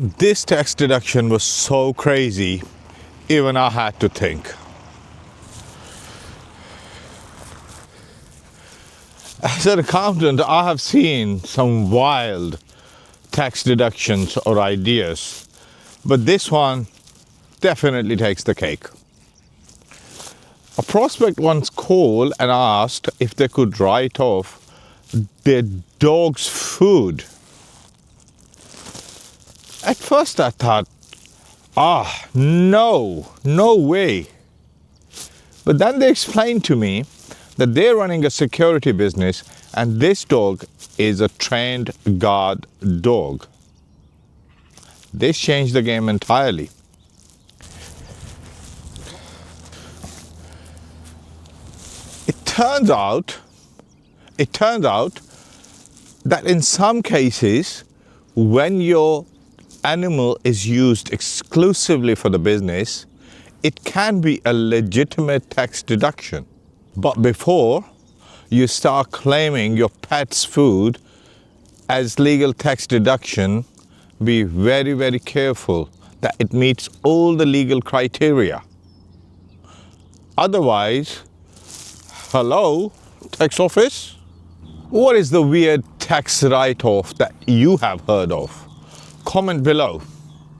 This tax deduction was so crazy, even I had to think. As an accountant, I have seen some wild tax deductions or ideas, but this one definitely takes the cake. A prospect once called and asked if they could write off their dog's food. At first I thought, no way. But then they explained to me that they're running a security business and this dog is a trained guard dog. This changed the game entirely. It turns out that in some cases, when your animal is used exclusively for the business, it can be a legitimate tax deduction. But before you start claiming your pet's food as legal tax deduction, be very, very careful that it meets all the legal criteria. Otherwise, hello, tax office? What is the weird tax write-off that you have heard of? Comment below.